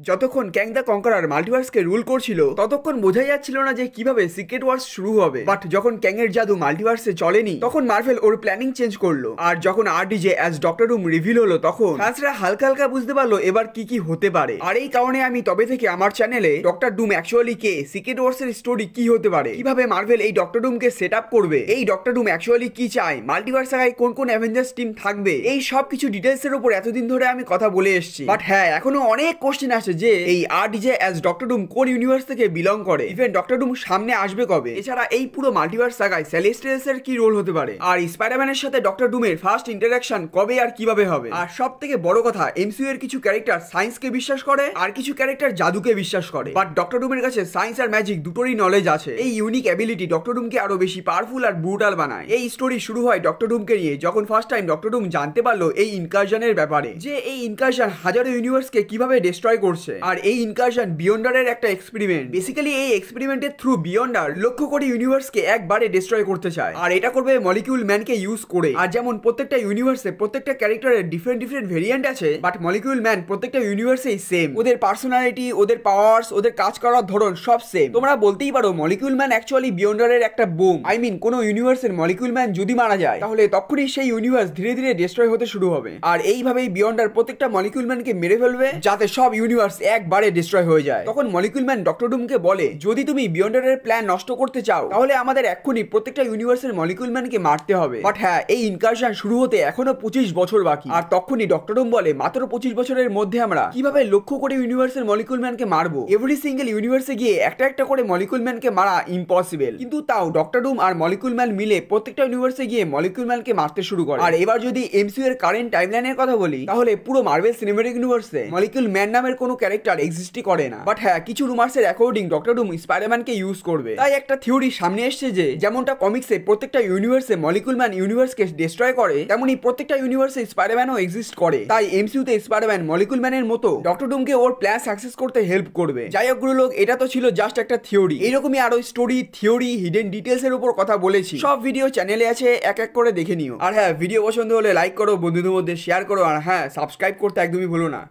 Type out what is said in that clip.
যতক্ষণ ক্যাং the কনকারার মাল্টিভার্সকে rule করছিল ততক্ষণ বোঝাই যাচ্ছিল না যে কিভাবে সিক্রেট ওয়ার্স শুরু হবে। বাট যখন ক্যাং এর জাদু মাল্টিভার্সে চলেনি তখন মার্ভেল ওর প্ল্যানিং চেঞ্জ করলো। আর যখন আরডিজে অ্যাজ ডক্টর ডুম রিভিল হলো তখন ফ্যান্সরা হালকা হালকা বুঝতে পারলো এবার কি কি হতে পারে। আর এই কারণে আমি তবে থেকে আমার চ্যানেলে ডক্টর ডুম অ্যাকচুয়ালি কে, সিক্রেট ওয়ার্স এর স্টোরি কি হতে পারে, কিভাবে মার্ভেল এই ডক্টর ডুমকে সেট আপ করবে, এই ডক্টর ডুম অ্যাকচুয়ালি কি চায়, মাল্টিভার্স আগায় কোন কোন অ্যাভেঞ্জার্স টিম থাকবে, এই সব কিছু ডিটেলস এর উপর এতদিন ধরে আমি কথা বলে এসেছি। বাট হ্যাঁ, এখনো অনেক কোশ্চেন আসে যে এই আরডিজে অ্যাজ ডক্টর ডুম কোন ইউনিভার্স থেকে বিলং করে, ইভেন ডক্টর ডুম সামনে আসবে কবে, এছাড়া এই পুরো মাল্টিভার্স সাগায় সেলেস্টিয়ালস এর কি রোল হতে পারে, আর স্পাইডারম্যানের সাথে ডক্টর ডুমের ফার্স্ট ইন্টারঅ্যাকশন কবে আর কিভাবে হবে। আর সব থেকে বড় কথা, এমসিইউ এর কিছু ক্যারেক্টার সায়েন্সকে বিশ্বাস করে আর কিছু ক্যারেক্টার জাদুকে বিশ্বাস করে। বাট ডক্টর ডুমের কাছে সায়েন্স আর ম্যাজিক দুটোরই নলেজ আছে। এই ইউনিক অ্যাবিলিটি ডক্টর ডুমকে আরো বেশি পাওয়ারফুল আর ব্রুটাল বানায়। এই স্টোরি শুরু হয় ডক্টর ডুমকে নিয়ে, যখন ফার্স্ট টাইম ডক্টর ডুম জানতে পারলো এই ইনকারশনের ব্যাপারে, যে এই ইনকারশন হাজারো ইউনিভার্সকে কিভাবে ডিস্ট্রয় করছে। আর এই ইনকারশন বিয়ন্ডারের একটা এক্সপেরিমেন্ট। বেসিক্যালি এই এক্সপেরিমেন্টের থ্রু বিয়ন্ডার লক্ষ্য করে ইউনিভার্সকে একবারে ডিস্ট্রয় করতে চায়, আর এটা করবে মলিকিউল ম্যানকে ইউজ করে। আর যেমন প্রত্যেকটা ইউনিভার্সে প্রত্যেকটা ক্যারেক্টারের ডিফারেন্ট ডিফারেন্ট ভেরিয়েন্ট আছে, বাট মলিকিউল ম্যান প্রত্যেকটা ইউনিভার্সেই সেম। ওদের পার্সোনালিটি, ওদের পাওয়ার্স, ওদের কাজ করার ধরন সব সেম। তোমরা বলতেই পারো মলিকিউল ম্যান অ্যাকচুয়ালি বিয়ন্ডারের একটা বোম। আই মিন, কোন ইউনিভার্সের মলিকিউল ম্যান যদি মারা যায় তাহলে তখনই সেই ইউনিভার্স ধীরে ধীরে ডিস্ট্রয় হতে শুরু হবে। আর এইভাবেই বিয়ন্ডার প্রত্যেকটা মলিকিউল ম্যানকে মেরে ফেলবে যাতে সব ইউনিভার্স একবারে ডিস্ট্রয় হয়ে যায়। তখন মলিকিউল ম্যান ডক্টর ডুমকে বলে, যদি তুমি বিয়ন্ডারের প্ল্যান নষ্ট করতে চাও তাহলে আমাদের এক্ষুনি প্রত্যেকটা ইউনিভার্সের মলিকিউল ম্যানকে মারতে হবে। বাট হ্যাঁ, এই ইনকারশন শুরু হতে এখনো 25 বছর বাকি। আর তখনই ডক্টর ডুম বলে, মাত্র 25 বছরের মধ্যে আমরা কিভাবে লক্ষ্য করে ইউনিভার্সের মলিকিউল ম্যানকে মারবো। এভরি সিঙ্গেল ইউনিভার্সে গিয়ে একটা একটা করে মলিকিউল ম্যানকে মারা ইম্পসিবল। কিন্তু তাও ডক্টর ডুম আর মলিকিউল ম্যান মিলে প্রত্যেকটা ইউনিভার্সে গিয়ে মলিকিউল ম্যানকে মারতে শুরু করে। আর এবার যদি এমসিইউ এর কারেন্ট টাইমলাইনের কথা বলি তাহলে পুরো মার্ভেল সিনেম্যাটিক ইউনিভার্সে মলিকিউল ম্যান নামের কোনো ক্যারেক্টার এক্সিস্টই করে না। বাট হ্যাঁ, কিছু রুমার্সের অ্যাকর্ডিং ডক্টর ডুম স্পাইডারম্যানকে ইউজ করবে। তাই একটা থিওরি সামনে এসেছে যে যেমনটা কমিক্সে প্রত্যেকটা ইউনিভার্সে মলিকিউল ম্যান ইউনিভার্সকে ডিস্ট্রয় করে, তেমনি প্রত্যেকটা ইউনিভার্সে স্পাইডারম্যানও এক্সিস্ট করে। তাই এমসিইউতে স্পাইডারম্যান মলিকিউল ম্যানের মতো ডক্টর ডুমকে ওর প্ল্যান সাকসেস করতে হেল্প করবে। যাই হোক লোক, এটা তো ছিল জাস্ট একটা থিওরি। এইরকমই আরো স্টোরি, থিওরি, হিডেন ডিটেলস এর উপর কথা বলেছি। সব ভিডিও চ্যানেলে আছে, এক এক করে দেখে নিও। আর হ্যাঁ, ভিডিও পছন্দ হলে লাইক করো, বন্ধুদের মধ্যে শেয়ার করো, আর হ্যাঁ, সাবস্ক্রাইব করতে একদমই ভুলো না।